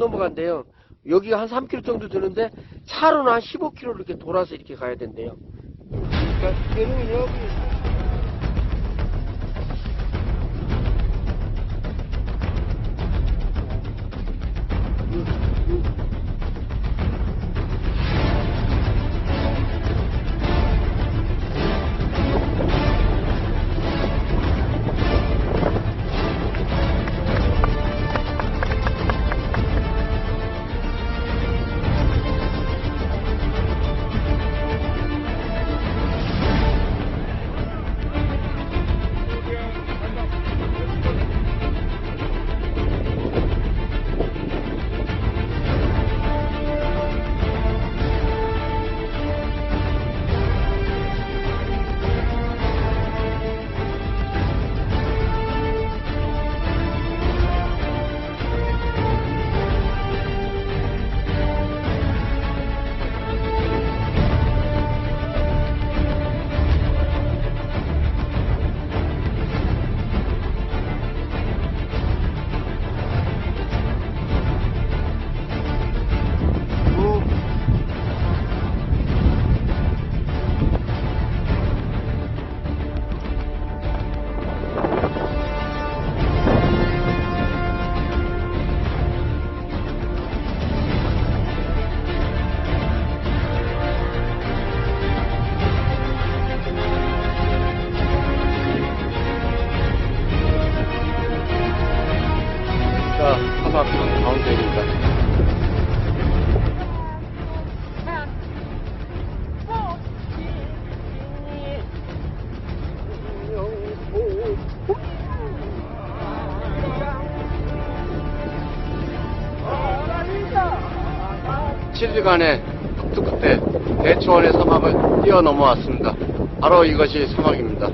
넘어간대요. 여기가 한 3km 정도 드는데 차로는 한 15km 이렇게 돌아서 이렇게 가야 된대요. 그러니까 얘는 여기 사막 가운데입니다. (7일간의) 북두 끝에 대초원의 사막을 뛰어넘어 왔습니다. 바로 이것이 사막입니다.